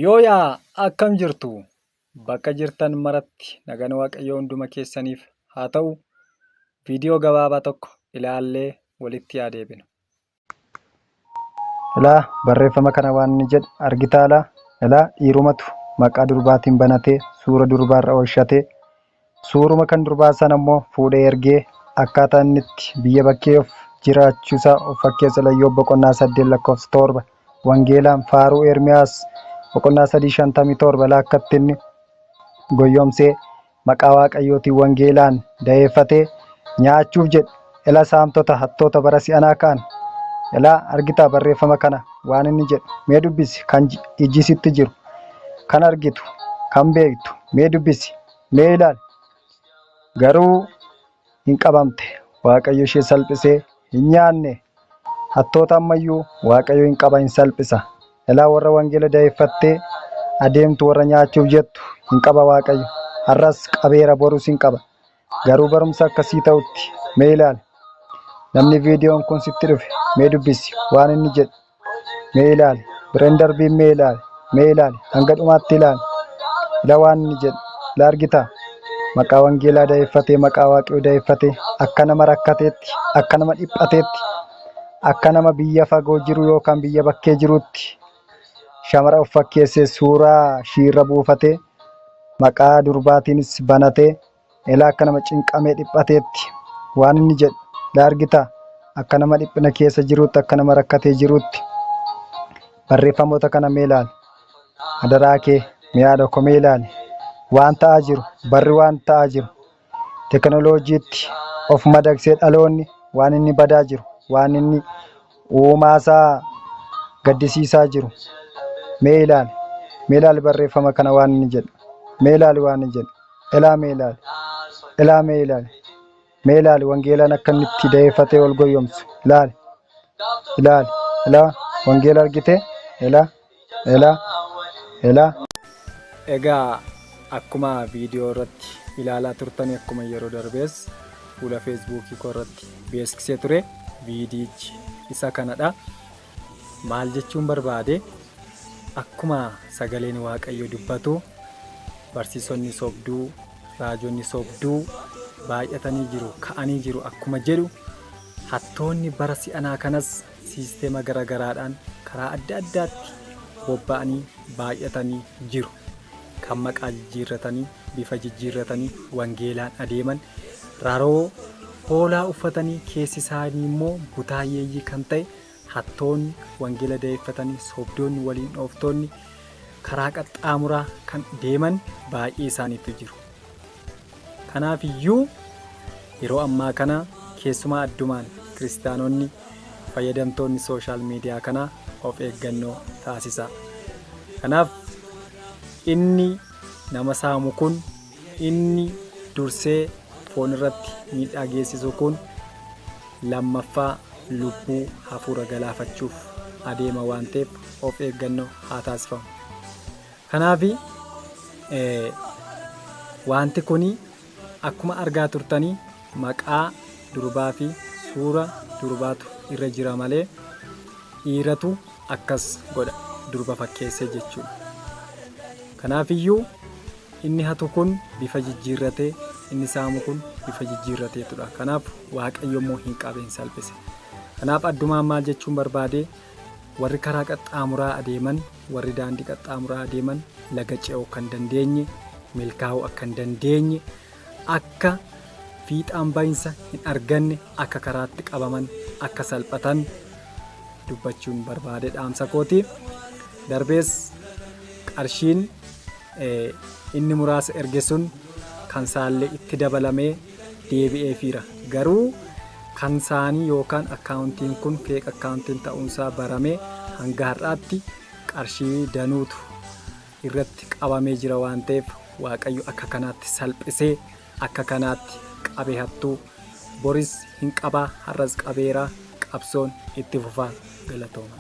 Yooyaa akkam jirtu bakka jirtan maratti nagaan waaqayyoo hunduma keessaniif haa ta'u. Viidiyoo gabaabaa tokko ilaallee walitti haa deebinu. Ilaa barreeffama kana waan inni jedhu argitaa laa. Ilaa dhiirumatu maqaa durbaatiin banatee suura durbaarra oolchatee suuruma kan durbaa sana immoo fuudhee ergee akkaataa inni itti biyya bakkee of jiraachuusaa of fakkeessa Iyyoob boqonnaa 8:7 wangeelaan faaruu Ermiyaas boqonnaa 3:57 laakkatti inni goyyomsee maqaa waaqayyootiin wangeelaan da'eeffatee nyaachuuf jedhe. Ilaa saamtota hattoota bara si'anaa kaan ilaa argitaa barreeffama kana waan inni jedhu mee dubbisi. Kan iji sitti jiru kan argitu kan beektu mee dubbisi mee ilaali. Garuu hin qabamte waaqayyo ishee salphisee hin nyaanne. Hattoota ammayyuu waaqayyo hin qaba hin salphisa. Ilaa warra wangeela da'eeffattee adeemtu warra nyaachuuf jettu hin qaba waaqayyo. Har'as qabeera borus hin qaba. Garuu barumsa akkasii ta'utti mee ilaali. Namni viidiyoon kun sitti dhufe mee dubbisi waan inni jedhu mee ilaali. Bireen darbiin mee ilaali mee ilaali hanga dhumaatti ilaali. Ilaa waan inni jedhu ilaa argitaa. Maqaa wangeelaa da'eeffatee maqaa waaqayyoo da'eeffatee akka nama rakkateetti akka nama dhiphateetti akka nama biyya fagoo jiru yookaan biyya bakkee jirutti shamara of fakkeessee suuraa shiirra buufatee maqaa durbaatiinis banatee ilaa akka nama cinqamee dhiphateetti waan inni jedhu ilaa argitaa. Akka nama dhiphina keessa jirutti akka nama rakkatee jirutti barreeffamoota kana mee ilaali. Adaraa kee mee haadha koo mee ilaali. Waan ta'aa jiru barri waan ta'aa jiru teknooloojiitti of madagsee dhaloonni waan inni badaa jiru waan inni uumaasaa gaddisiisaa jiru mee ilaali. Mee ilaali barreeffama kana waan inni jedhu mee ilaali waan inni jedhu. Ilaa mee ilaali ilaa mee ilaali mee ilaali wangeelaan akka inni itti da'eeffatee ol goyyomsu ilaali ilaali ilaa wangeela argitee ilaa ilaa ilaa. Egaa akkuma viidiyoo irratti ilaalaa turtanii akkuma yeroo darbees fuula feesbuukii koo irratti beeksisee ture. Viidiyichi isa kanadha. Maal jechuun barbaade akkuma sagaleen waaqayyo dubbatu barsiisonni sobduu raajonni sobduu baay'atanii jiru ka'anii jiru akkuma jedhu hattoonni bara si'anaa kanas siisteema garagaraadhaan karaa adda addaatti bobba'anii baay'atanii jiru. Kan maqaa jijjiirratanii bifa jijjiirratanii wangeelaan adeeman raroo hoolaa uffatanii keessi isaanii immoo butaayyeeyyii kan ta'e hattoonni wangeela da'eeffatanii sobdoonni waliin dhooftoonni karaa qaxxaamuraa kan deeman baay'ee isaaniitu jiru. Kanaaf iyyuu yeroo ammaa kana keessumaa addumaan kiristaanonni fayyadamtoonni sooshaal miidiyaa kanaa of eeggannoo taasisaa. Kanaaf inni nama saamu kun inni dursee foon irratti miidhaa geessisu kun lammaffaa lubbuu hafuura galaafachuuf adeema waan ta'eef of eeggannoo haa taasifamu. Kanaaf wanti kun akkuma argaa turtanii maqaa durbaa fi suura durbaatu irra jira malee dhiiratu akkas godha durba fakkeessee jechuudha. Kanaaf iyyuu inni hatu kun bifa jijjiirratee inni saamu kun bifa jijjiirrateetudha. Kanaaf waaqayyo immoo hin qabeen salphise. Kanaaf addumaan maal jechuun barbaade warri karaa qaxxaamuraa adeeman warri daandii qaxxaamuraa adeeman laga ce'uu kan dandeenye milkaa'uu akka hin dandeenye akka fiixaan bahinsa hin arganne akka karaatti qabaman akka salphatan dubbachuun barbaade dhaamsa kooti. Darbees qarshiin inni muraasa erge sun kan saallee itti dabalamee deebi'ee fiira. Garuu kan saanii yookaan akkaawuntiin kun feek akkaawuntiin ta'uunsaa baramee hanga har'aatti qarshii danuutu irratti qabamee jira waan ta'eef waaqayyo akka kanaatti salphisee akka kanaatti qabee hattuu boris hin qabaa har'as qabeeraa qabsoon itti fufaa galatooma.